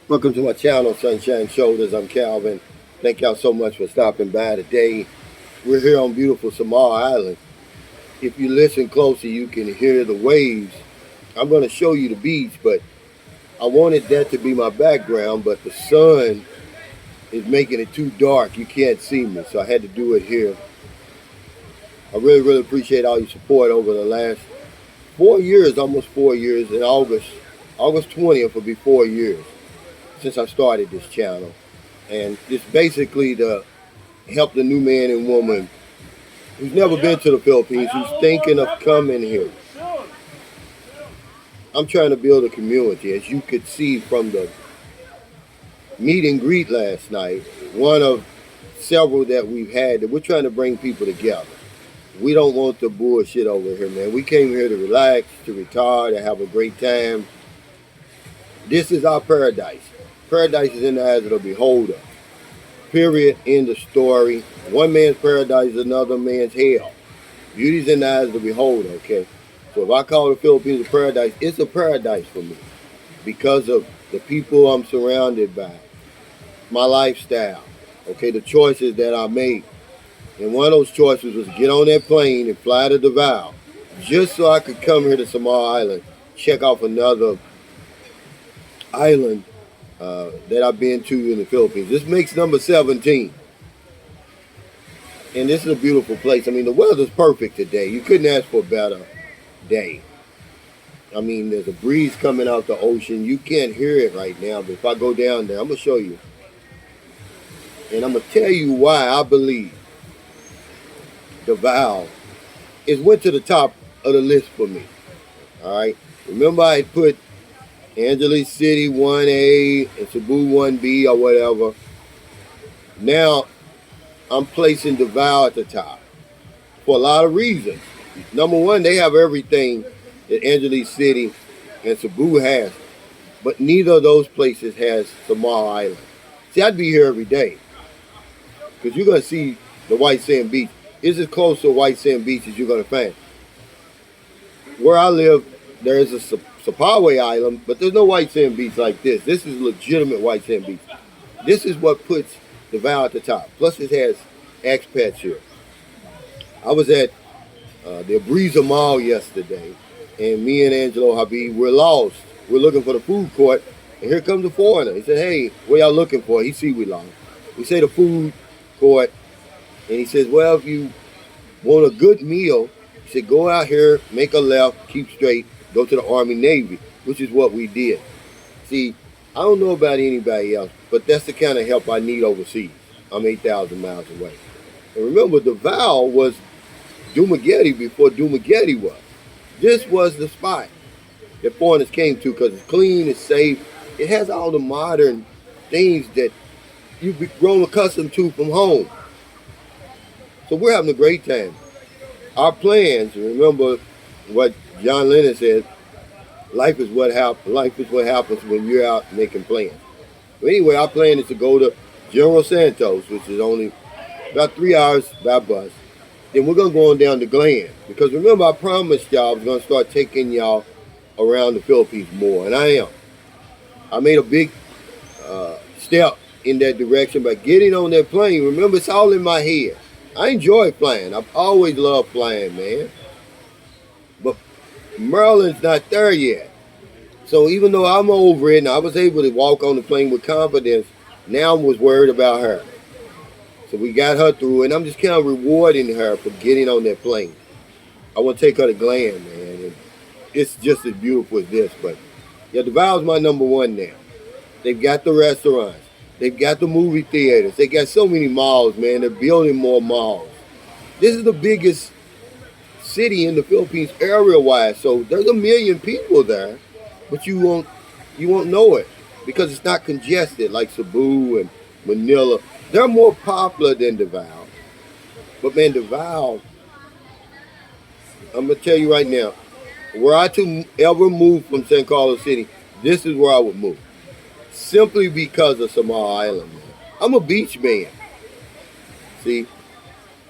Welcome to my channel, Sunshine Shoulders. I'm Calvin. Thank y'all so much for stopping by today. We're here on beautiful Samar Island. If you listen closely, you can hear the waves. I'm going to show you the beach, but I wanted that to be my background, but the sun is making it too dark. You can't see me, so I had to do it here. I really appreciate all your support over the last 4 years, almost 4 years. In August 20th will be 4 years since I started this channel. And it's basically to help the new man and woman who's never been to the Philippines, who's thinking of coming here. I'm trying to build a community, as you could see from the meet and greet last night, one of several that we've had, that we're trying to bring people together. We don't want the bullshit over here, man. We came here to relax, to retire, to have a great time. This is our paradise. Paradise is in the eyes of the beholder. Period. End of story. One man's paradise is another man's hell. Beauty's in the eyes of the beholder, okay? So if I call the Philippines a paradise, it's a paradise for me because of the people I'm surrounded by, my lifestyle, okay, the choices that I make. And one of those choices was get on that plane and fly to Davao just so I could come here to Samar Island, check off another island that I've been to in the Philippines. This makes number 17. And this is a beautiful place. I mean, the weather's perfect today. You couldn't ask for a better day. I mean, there's a breeze coming out the ocean. You can't hear it right now, but if I go down there, I'm going to show you. And I'm going to tell you why I believe Davao went to the top of the list for me. All right. Remember, I put Angeles City 1A and Cebu 1B or whatever. Now I'm placing Davao at the top for a lot of reasons. Number one, they have everything that Angeles City and Cebu has, but neither of those places has Samar Island. See, I'd be here every day because you're going to see the white sand beach. It's as close to a white sand beach as you're going to find. Where I live, there is a Sapaway Island, but there's no white sand beach like this. This is legitimate white sand beach. This is what puts Davao at the top. Plus, it has expats here. I was at the Abriza Mall yesterday, and me and Angelo Habib, we're lost. We're looking for the food court, and here comes a foreigner. He said, "Hey, what y'all looking for?" He see we lost. We say the food court, and he says, "Well, if you want a good meal," he said, "go out here, make a left, keep straight, go to the Army Navy," which is what we did. See, I don't know about anybody else, but that's the kind of help I need overseas. I'm 8,000 miles away. And remember, Davao was Dumaguete before Dumaguete was. This was the spot that foreigners came to because it's clean, it's safe. It has all the modern things that you've grown accustomed to from home. So we're having a great time. Our plans, remember what John Lennon said, life is what happens when you're out making plans. But anyway, our plan is to go to General Santos, which is only about 3 hours by bus. Then we're going to go on down to Glen. Because remember, I promised y'all I was going to start taking y'all around the Philippines more. And I am. I made a big step in that direction by getting on that plane. Remember, it's all in my head. I enjoy flying. I've always loved flying, man. But Maryland's not there yet. So even though I'm over it and I was able to walk on the plane with confidence, now I was worried about her. So we got her through, and I'm just kind of rewarding her for getting on that plane. I want to take her to Glen, man. And it's just as beautiful as this. But yeah, Davao's my number one now. They've got the restaurants. They've got the movie theaters. They got so many malls, man. They're building more malls. This is the biggest city in the Philippines area-wise. So there's 1 million people there, but you won't know it because it's not congested like Cebu and Manila. They're more popular than Davao. But man, Davao, I'm going to tell you right now, were I to ever move from San Carlos City, this is where I would move. Simply because of Samar Island, man. I'm a beach man. See,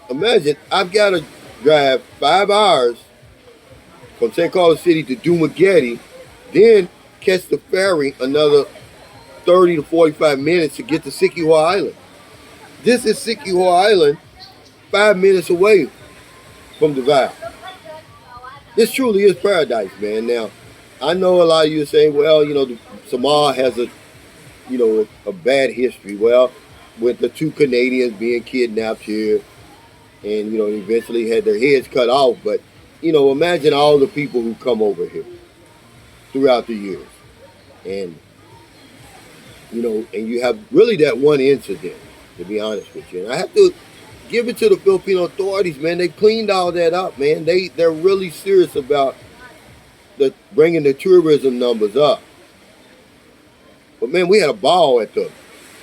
imagine I've got to drive 5 hours from San Carlos City to Dumaguete, then catch the ferry another 30 to 45 minutes to get to Siquijor Island. This is Siquijor Island, 5 minutes away from Davao. This truly is paradise, man. Now, I know a lot of you are saying, well, Samoa has a bad history. Well, with the 2 Canadians being kidnapped here and, eventually had their heads cut off. But, imagine all the people who come over here throughout the years. And, and you have really that one incident, to be honest with you. And I have to give it to the Filipino authorities, man. They cleaned all that up, man. They're really serious about bringing the tourism numbers up. But, man, we had a ball at the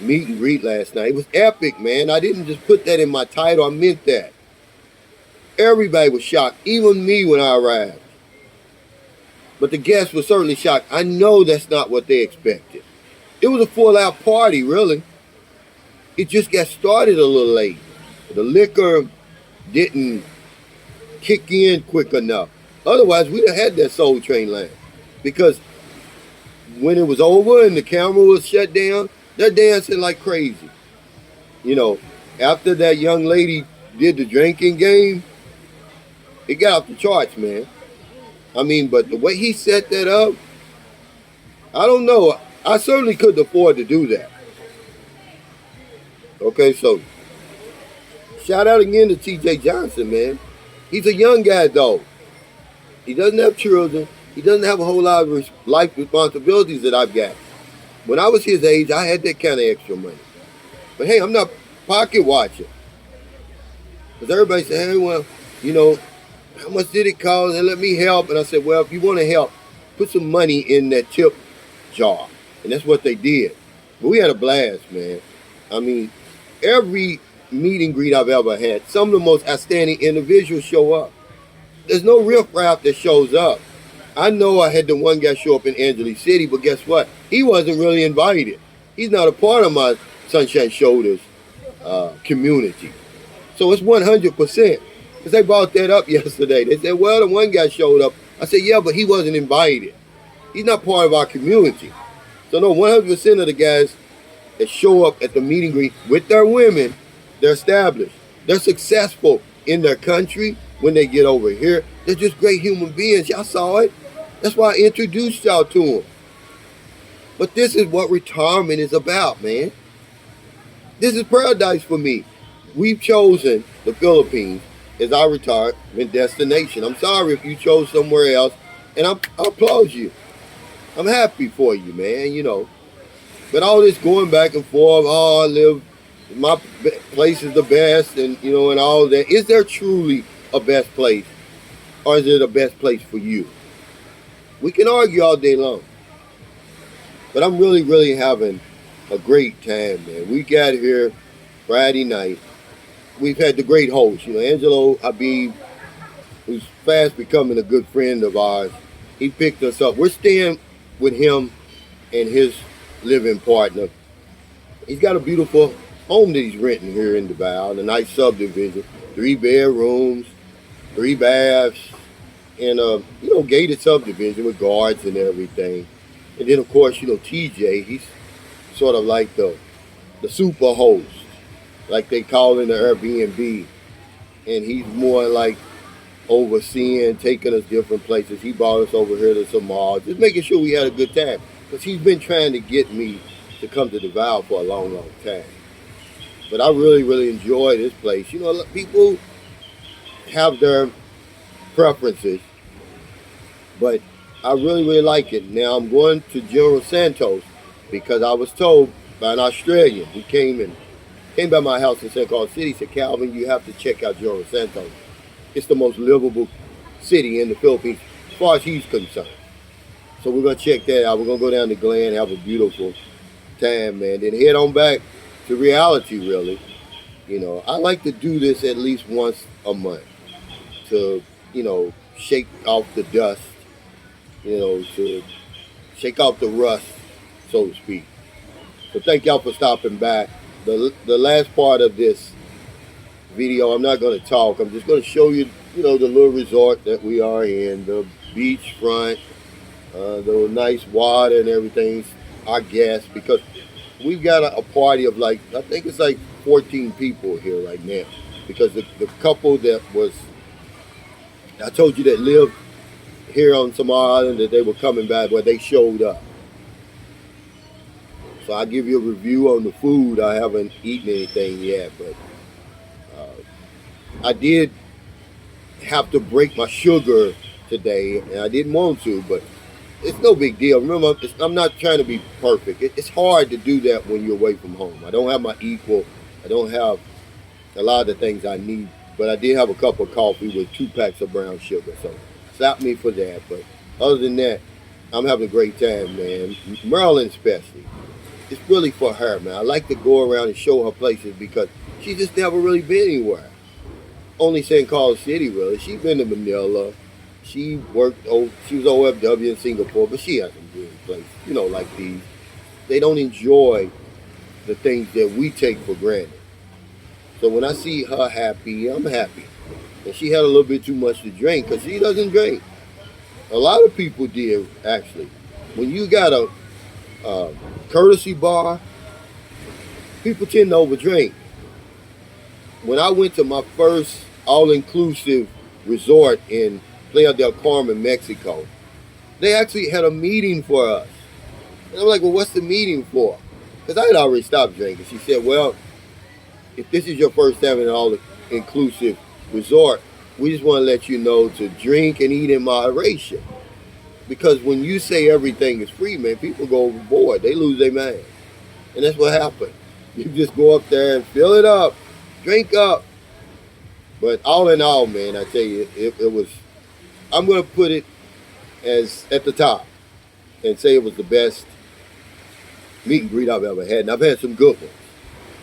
meet and greet last night. It was epic, man. I didn't just put that in my title. I meant that. Everybody was shocked, even me when I arrived. But the guests were certainly shocked. I know that's not what they expected. It was a full-out party, really. It just got started a little late. The liquor didn't kick in quick enough. Otherwise, we'd have had that Soul Train line. Because when it was over and the camera was shut down, they're dancing like crazy. After that young lady did the drinking game, it got off the charts, man. I mean, but the way he set that up, I don't know. I certainly couldn't afford to do that. Okay, so shout out again to TJ Johnson, man. He's a young guy, though. He doesn't have children. He doesn't have a whole lot of life responsibilities that I've got. When I was his age, I had that kind of extra money. But hey, I'm not pocket watching. Because everybody said, hey, well, how much did it cost? And let me help. And I said, well, if you want to help, put some money in that tip jar. And that's what they did. But we had a blast, man. I mean, every meet and greet I've ever had, some of the most outstanding individuals show up. There's no riffraff that shows up. I know I had the one guy show up in Angeles City, but guess what? He wasn't really invited. He's not a part of my Sunshine Shoulders community. So it's 100%. Because they brought that up yesterday. They said, well, the one guy showed up. I said, yeah, but he wasn't invited. He's not part of our community. So no, 100% of the guys that show up at the meet and greet with their women, they're established. They're successful in their country. When they get over here, they're just great human beings. Y'all saw it. That's why I introduced y'all to them. But this is what retirement is about, man. This is paradise for me. We've chosen the Philippines as our retirement destination. I'm sorry if you chose somewhere else, and I applaud you. I'm happy for you, man, But all this going back and forth, I live, my place is the best, and, and all that. Is there truly a best place, or is it a best place for you? We can argue all day long, but I'm really, really having a great time, man. We got here Friday night. We've had the great host, Angelo Habib, who's fast becoming a good friend of ours. He picked us up. We're staying with him and his living partner. He's got a beautiful home that he's renting here in Davao, a nice subdivision, 3 bedrooms, 3 baths, and gated subdivision with guards and everything. And then of course, TJ, he's sort of like the super host, like they call in the Airbnb. And he's more like overseeing, taking us different places. He brought us over here to Samoa, just making sure we had a good time. Because he's been trying to get me to come to Davao for a long, long time. But I really, really enjoy this place. People have their preferences, but I really, really like it. Now I'm going to General Santos because I was told by an Australian who came by my house in St. Carl City, said, Calvin, you have to check out General Santos. It's the most livable city in the Philippines as far as he's concerned. So we're going to check that out. We're going to go down to Glen, have a beautiful time, man. Then head on back to reality, really. I like to do this at least once a month to, shake off the dust, to shake off the rust, so to speak. So thank y'all for stopping by. The last part of this video, I'm not going to talk. I'm just going to show you, the little resort that we are in, the beach front, the nice water and everything. our guests, because we've got a party of like, I think it's like 14 people here right now. Because the couple that was, I told you, that lived here on Samar Island, that they were coming back, where they showed up. So I'll give you a review on the food. I haven't eaten anything yet, but I did have to break my sugar today, and I didn't want to, but it's no big deal. Remember, I'm not trying to be perfect. It's hard to do that when you're away from home. I don't have my equal. I don't have a lot of the things I need, but I did have a cup of coffee with 2 packs of brown sugar, so slap me for that. But other than that, I'm having a great time, man. Maryland especially. It's really for her, man. I like to go around and show her places because she just never really been anywhere. Only St. Carlos City, really. She's been to Manila. She worked. She was OFW in Singapore, but she hasn't been places, like these. They don't enjoy the things that we take for granted. So when I see her happy, I'm happy. And she had a little bit too much to drink because she doesn't drink. A lot of people did, actually. When you got a courtesy bar, people tend to overdrink. When I went to my first all-inclusive resort in Playa del Carmen, Mexico, they actually had a meeting for us. And I'm like, well, what's the meeting for? Because I had already stopped drinking. She said, well, if this is your first time in an all-inclusive resort, we just want to let you know to drink and eat in moderation. Because when you say everything is free, man, people go overboard. They lose their mind. And that's what happened. You just go up there and fill it up, drink up. But all in all, man, I tell you, it was, I'm going to put it as at the top and say it was the best meet and greet I've ever had. And I've had some good ones.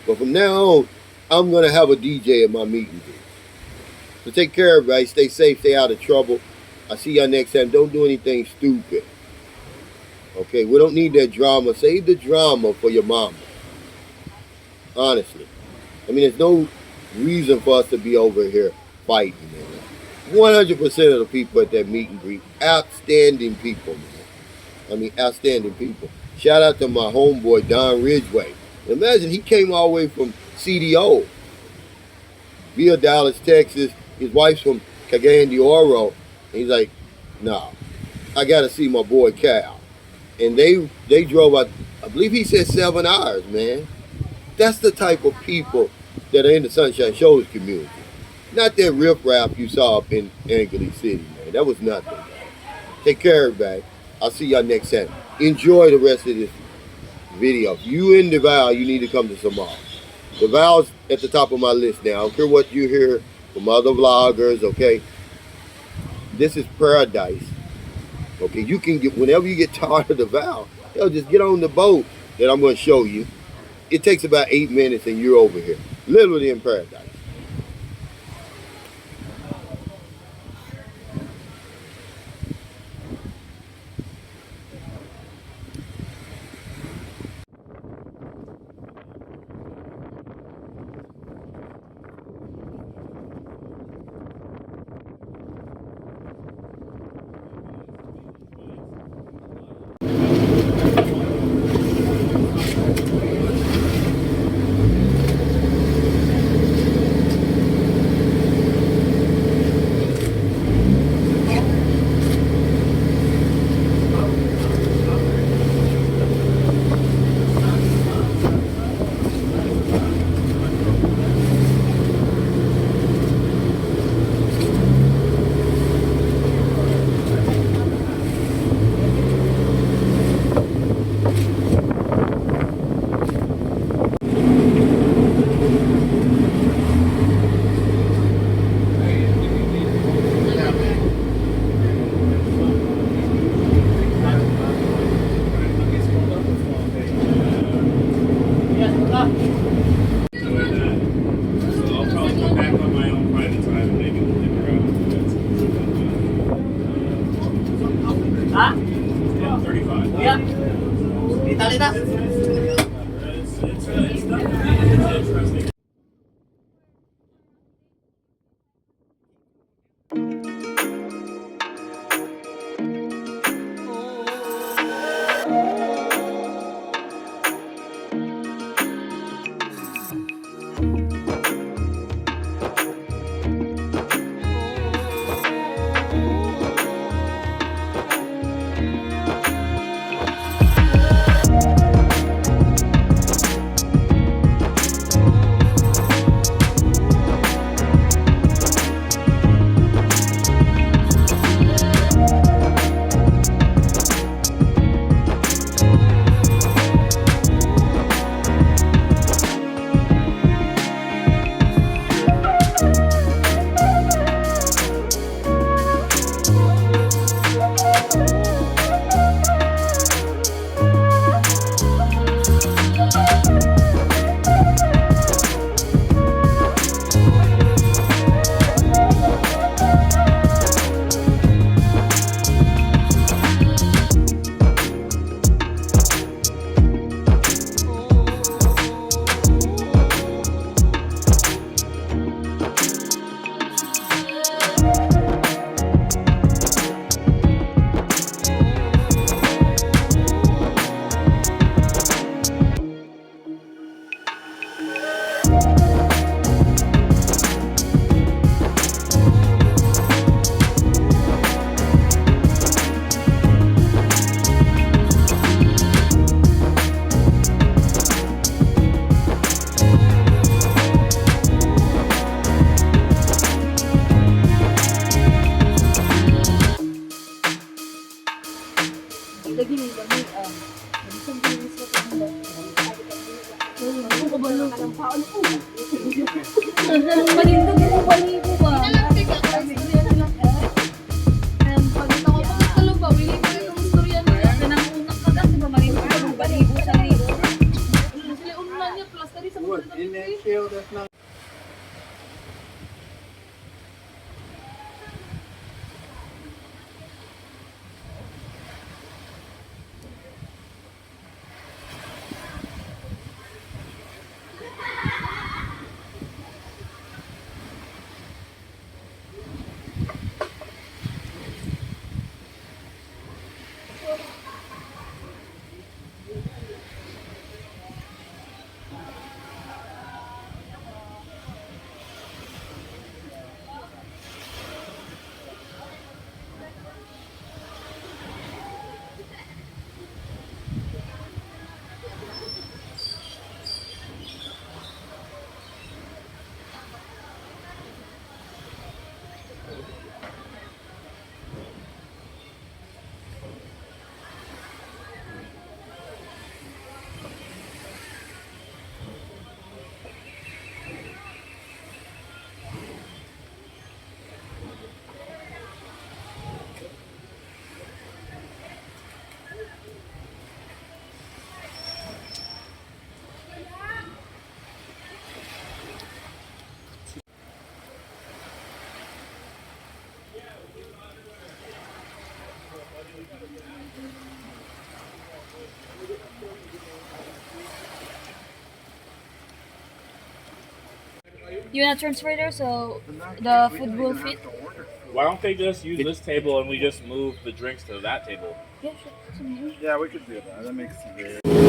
But from now on, I'm going to have a DJ at my meet and greet. So take care, everybody. Stay safe. Stay out of trouble. I'll see y'all next time. Don't do anything stupid. Okay? We don't need that drama. Save the drama for your mama. Honestly. I mean, there's no reason for us to be over here fighting, man. 100% of the people at that meet and greet, outstanding people, man. I mean, outstanding people. Shout out to my homeboy, Don Ridgway. Imagine he came all the way from CDO via Dallas, Texas. His wife's from Cagayan de Oro. And he's like, nah, I got to see my boy Cal. And they drove, I believe he said 7 hours, man. That's the type of people that are in the Sunshine Shoulders community. Not that riffraff you saw up in Angeles City, man. That was nothing. Take care, everybody. I'll see y'all next time. Enjoy the rest of this video. If you in Davao, you need to come to Samar. Davao's at the top of my list now. I don't care what you hear from other vloggers, okay? This is paradise. Okay, you can get, whenever you get tired of Davao, just get on the boat that I'm going to show you. It takes about 8 minutes and you're over here. Literally in paradise. Hah? 35. Yeah. Vitalita. It's interesting. lagi ni kami isang bilis ko tanda. Ako ko ba nung kanang paon ko? Malindog ko balibo ba? Pagkita ko pa kalong ba, willing ko itong istorya nila. Kanang unak ka kasi ba malindog ko balibo sa libo. Sila unan niya, plus tadi sa mga You wanna transfer there so the food will fit? Why don't they just use this table and we just move the drinks to that table? Yeah, sure. Yeah, we could do that. That makes sense.